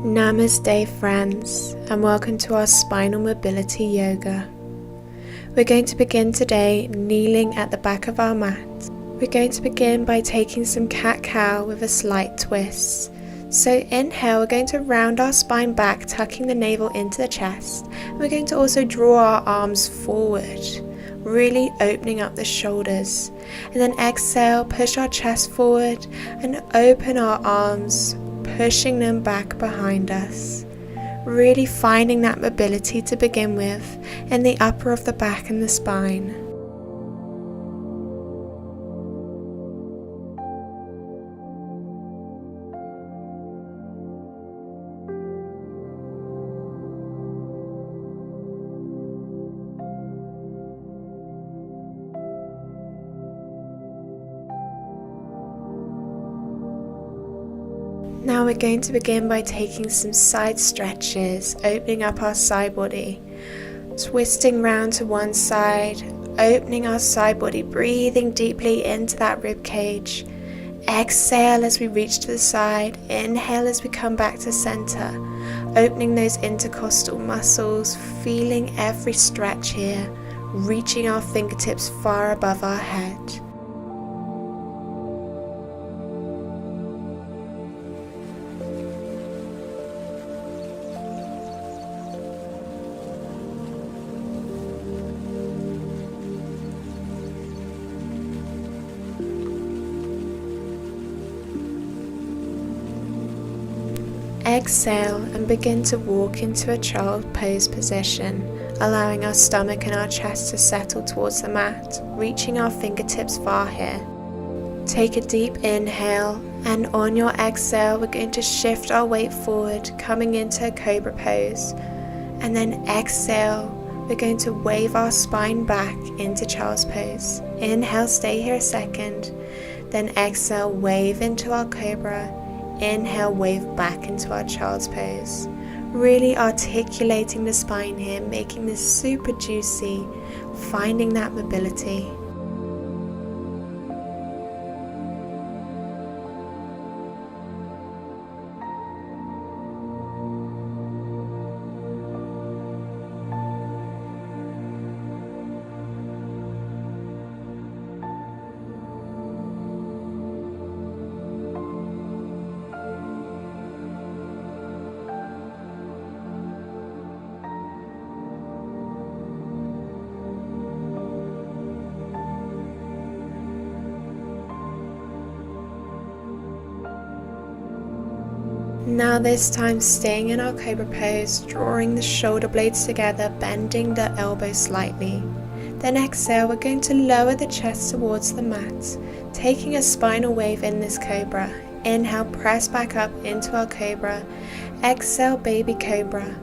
Namaste friends, and welcome to our spinal mobility yoga. We're going to begin today kneeling at the back of our mat. We're going to begin by taking some cat-cow with a slight twist. So inhale, we're going to round our spine back, tucking the navel into the chest. And we're going to also draw our arms forward, really opening up the shoulders. And then exhale, push our chest forward and open our arms, pushing them back behind us. Really finding that mobility to begin with in the upper of the back and the spine. Now we're going to begin by taking some side stretches, opening up our side body, twisting round to one side, opening our side body, breathing deeply into that rib cage. Exhale as we reach to the side, inhale as we come back to center, opening those intercostal muscles, feeling every stretch here, reaching our fingertips far above our head. Exhale and begin to walk into a child pose position, allowing our stomach and our chest to settle towards the mat, reaching our fingertips far here. Take a deep inhale, and on your exhale we're going to shift our weight forward, coming into a cobra pose. And then exhale, we're going to wave our spine back into child's pose. Inhale, stay here a second, then exhale, wave into our cobra. Inhale, wave back into our child's pose. Really articulating the spine here, making this super juicy, finding that mobility. Now this time staying in our cobra pose, drawing the shoulder blades together, bending the elbows slightly. Then exhale, we're going to lower the chest towards the mat, taking a spinal wave in this cobra. Inhale, press back up into our cobra. Exhale, baby cobra,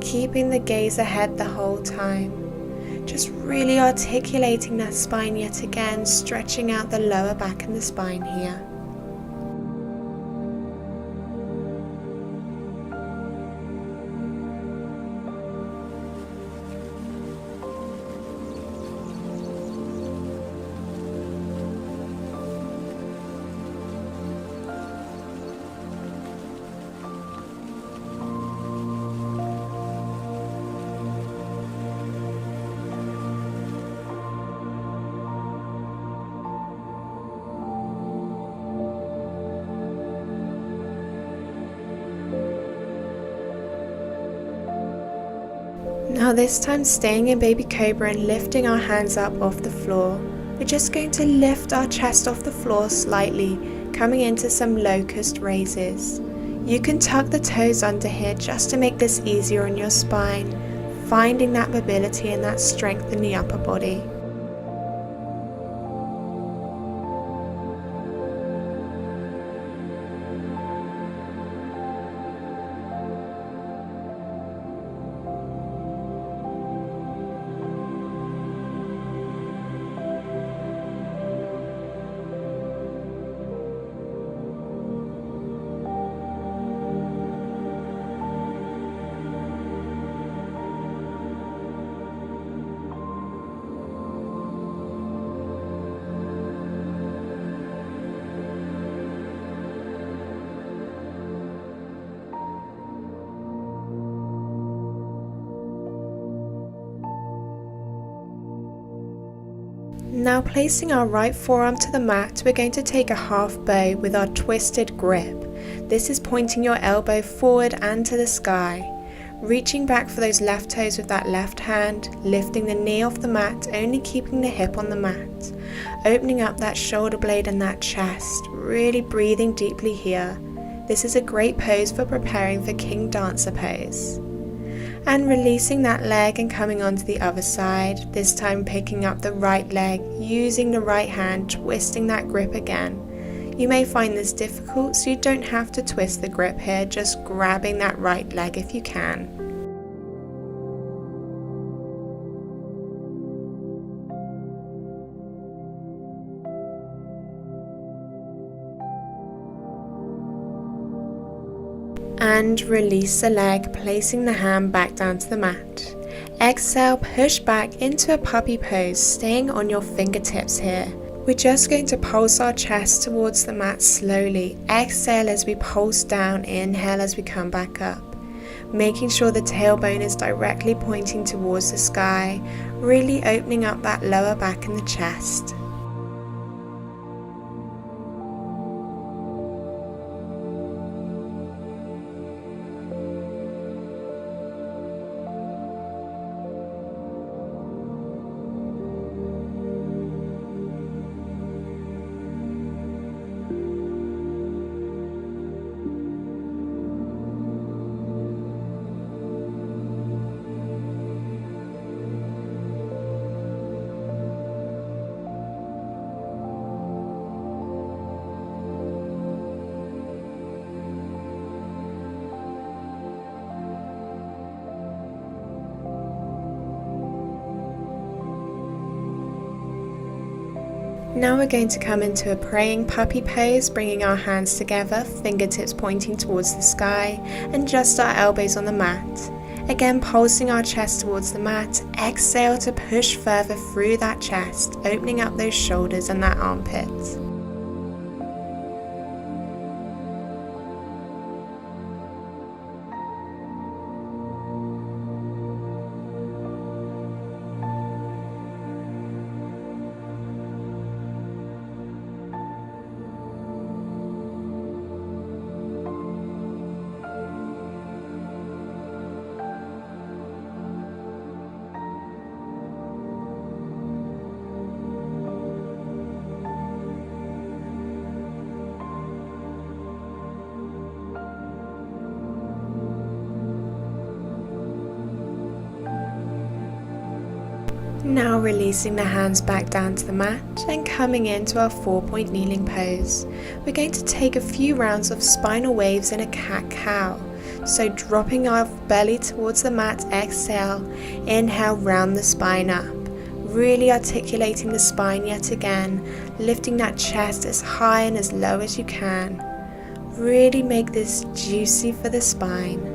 keeping the gaze ahead the whole time. Just really articulating that spine yet again, stretching out the lower back and the spine here. Now this time staying in baby cobra and lifting our hands up off the floor. We're just going to lift our chest off the floor slightly, coming into some locust raises. You can tuck the toes under here just to make this easier on your spine, finding that mobility and that strength in the upper body. Now placing our right forearm to the mat, we're going to take a half bow with our twisted grip. This is pointing your elbow forward and to the sky. Reaching back for those left toes with that left hand, lifting the knee off the mat, only keeping the hip on the mat. Opening up that shoulder blade and that chest, really breathing deeply here. This is a great pose for preparing for King Dancer pose. And releasing that leg and coming onto the other side, this time picking up the right leg, using the right hand, twisting that grip again. You may find this difficult, so you don't have to twist the grip here, just grabbing that right leg if you can. And release the leg, placing the hand back down to the mat. Exhale, push back into a puppy pose, staying on your fingertips here. We're just going to pulse our chest towards the mat slowly. Exhale as we pulse down, inhale as we come back up. Making sure the tailbone is directly pointing towards the sky, really opening up that lower back and the chest. Now we're going to come into a praying puppy pose, bringing our hands together, fingertips pointing towards the sky, and just our elbows on the mat. Again, pulsing our chest towards the mat. Exhale to push further through that chest, opening up those shoulders and that armpit. Now releasing the hands back down to the mat and coming into our 4-point kneeling pose. We're going to take a few rounds of spinal waves in a cat-cow. So dropping our belly towards the mat, exhale, inhale, round the spine up. Really articulating the spine yet again, lifting that chest as high and as low as you can. Really make this juicy for the spine.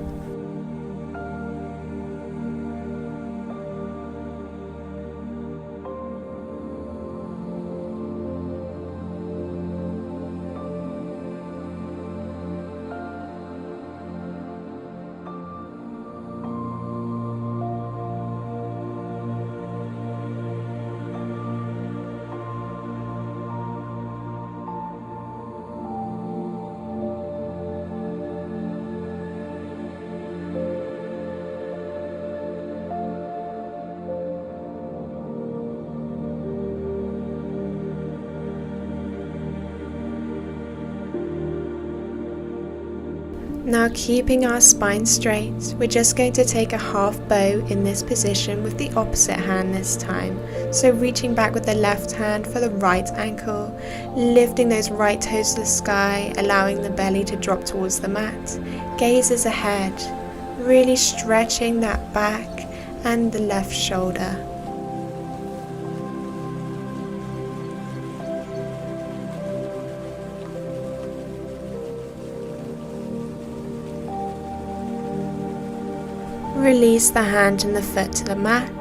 Now keeping our spine straight, we're just going to take a half bow in this position with the opposite hand this time. So reaching back with the left hand for the right ankle, lifting those right toes to the sky, allowing the belly to drop towards the mat. Gazes ahead, really stretching that back and the left shoulder. Release the hand and the foot to the mat,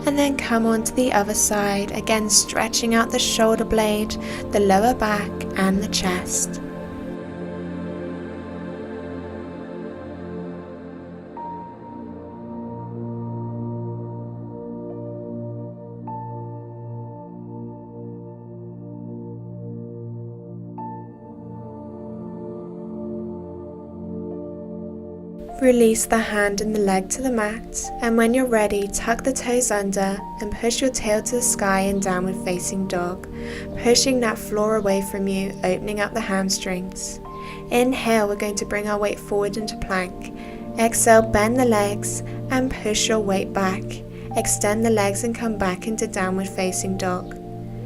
and then come onto the other side, again stretching out the shoulder blade, the lower back and the chest. Release the hand and the leg to the mat, and when you're ready, tuck the toes under and push your tail to the sky in downward facing dog, pushing that floor away from you, opening up the hamstrings. Inhale, we're going to bring our weight forward into plank. Exhale, bend the legs and push your weight back. Extend the legs and come back into downward facing dog.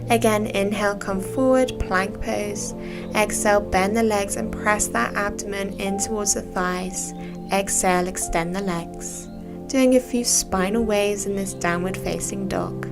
Again, inhale, come forward, plank pose. Exhale, bend the legs and press that abdomen in towards the thighs. Exhale, extend the legs. Doing a few spinal waves in this downward facing dog.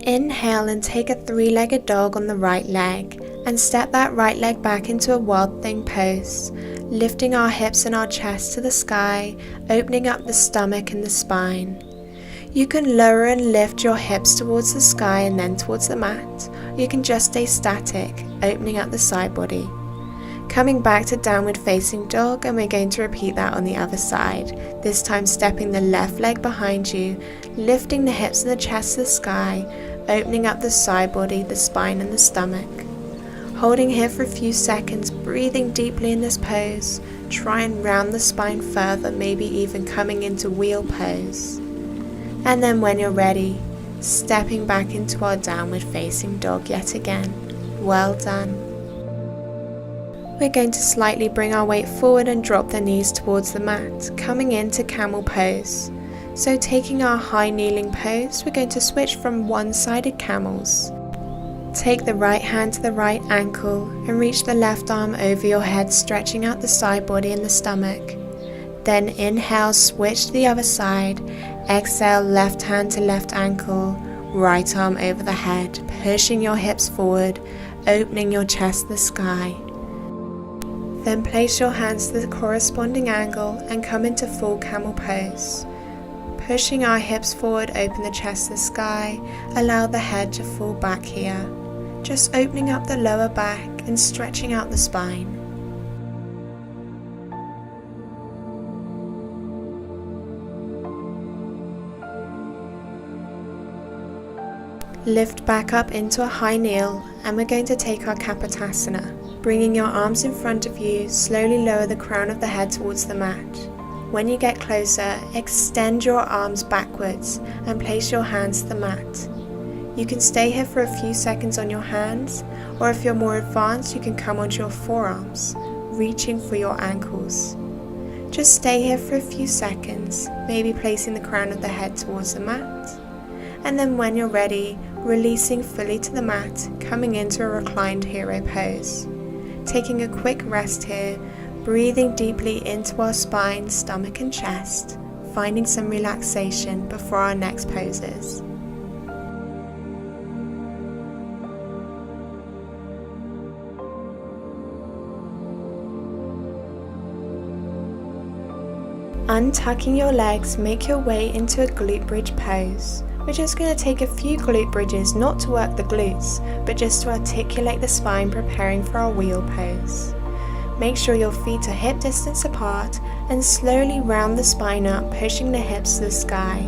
Inhale and take a three-legged dog on the right leg and step that right leg back into a wild thing pose, lifting our hips and our chest to the sky, opening up the stomach and the spine. You can lower and lift your hips towards the sky and then towards the mat. You can just stay static, opening up the side body. Coming back to downward facing dog, and we're going to repeat that on the other side, this time stepping the left leg behind you, lifting the hips and the chest to the sky, opening up the side body, the spine and the stomach. Holding here for a few seconds, breathing deeply in this pose. Try and round the spine further, maybe even coming into wheel pose. And then when you're ready, stepping back into our downward facing dog yet again. Well done. We're going to slightly bring our weight forward and drop the knees towards the mat, coming into camel pose. So taking our high kneeling pose, we're going to switch from one-sided camels. Take the right hand to the right ankle and reach the left arm over your head, stretching out the side body and the stomach. Then inhale, switch to the other side. Exhale, left hand to left ankle, right arm over the head, pushing your hips forward, opening your chest to the sky. Then place your hands to the corresponding angle and come into full camel pose. Pushing our hips forward, open the chest to the sky, allow the head to fall back here. Just opening up the lower back and stretching out the spine. Lift back up into a high kneel, and we're going to take our Kapotasana. Bringing your arms in front of you, slowly lower the crown of the head towards the mat. When you get closer, extend your arms backwards and place your hands to the mat. You can stay here for a few seconds on your hands, or if you're more advanced, you can come onto your forearms, reaching for your ankles. Just stay here for a few seconds, maybe placing the crown of the head towards the mat. And then when you're ready, releasing fully to the mat, coming into a reclined hero pose. Taking a quick rest here, breathing deeply into our spine, stomach and chest, finding some relaxation before our next poses. Untucking your legs, make your way into a glute bridge pose. We're just going to take a few glute bridges, not to work the glutes, but just to articulate the spine, preparing for our wheel pose. Make sure your feet are hip distance apart and slowly round the spine up, pushing the hips to the sky.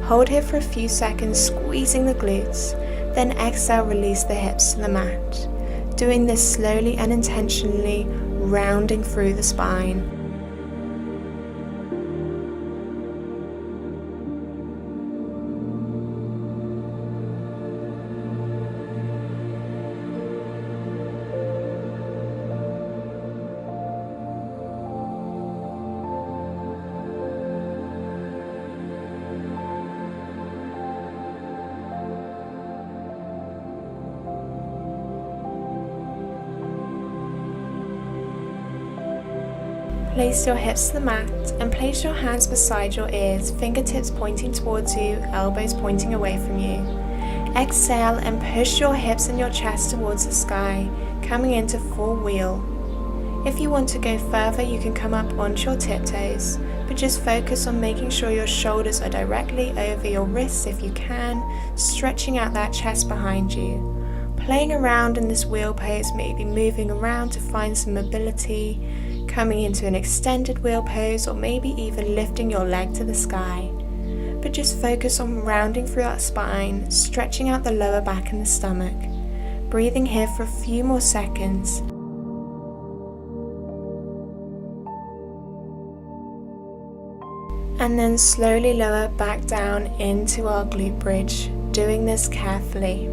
Hold here for a few seconds, squeezing the glutes, then exhale, release the hips to the mat. Doing this slowly and intentionally, rounding through the spine. Place your hips to the mat and place your hands beside your ears, fingertips pointing towards you, elbows pointing away from you. Exhale and push your hips and your chest towards the sky, coming into full wheel. If you want to go further, you can come up onto your tiptoes, but just focus on making sure your shoulders are directly over your wrists if you can, stretching out that chest behind you. Playing around in this wheel pose, maybe moving around to find some mobility, coming into an extended wheel pose, or maybe even lifting your leg to the sky. but just focus on rounding through that spine, stretching out the lower back and the stomach. Breathing here for a few more seconds. And then slowly lower back down into our glute bridge, doing this carefully.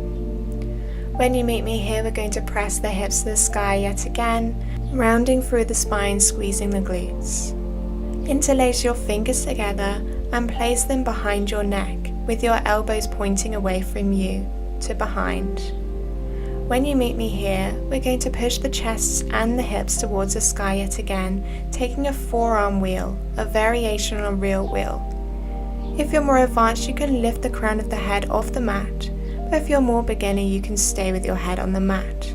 When you meet me here, we're going to press the hips to the sky yet again, rounding through the spine, squeezing the glutes. Interlace your fingers together and place them behind your neck, with your elbows pointing away from you to behind. When you meet me here, we're going to push the chest and the hips towards the sky yet again, taking a forearm wheel, a variation on a real wheel. If you're more advanced, you can lift the crown of the head off the mat, but if you're more beginner, you can stay with your head on the mat.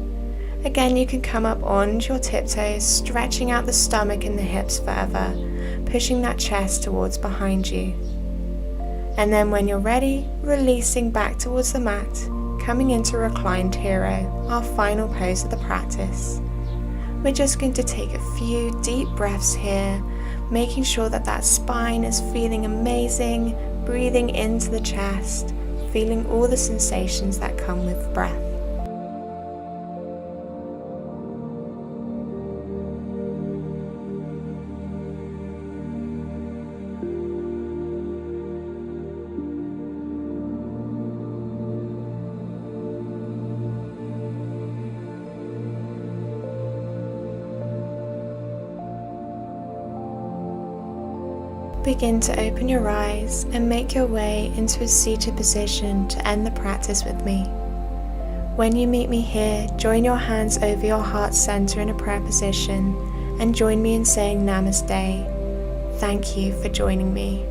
Again, you can come up onto your tiptoes, stretching out the stomach and the hips further, pushing that chest towards behind you. And then when you're ready, releasing back towards the mat, coming into reclined hero, our final pose of the practice. We're just going to take a few deep breaths here, making sure that that spine is feeling amazing, breathing into the chest, feeling all the sensations that come with breath. Begin to open your eyes and make your way into a seated position to end the practice with me. When you meet me here, join your hands over your heart center in a prayer position and join me in saying Namaste. Thank you for joining me.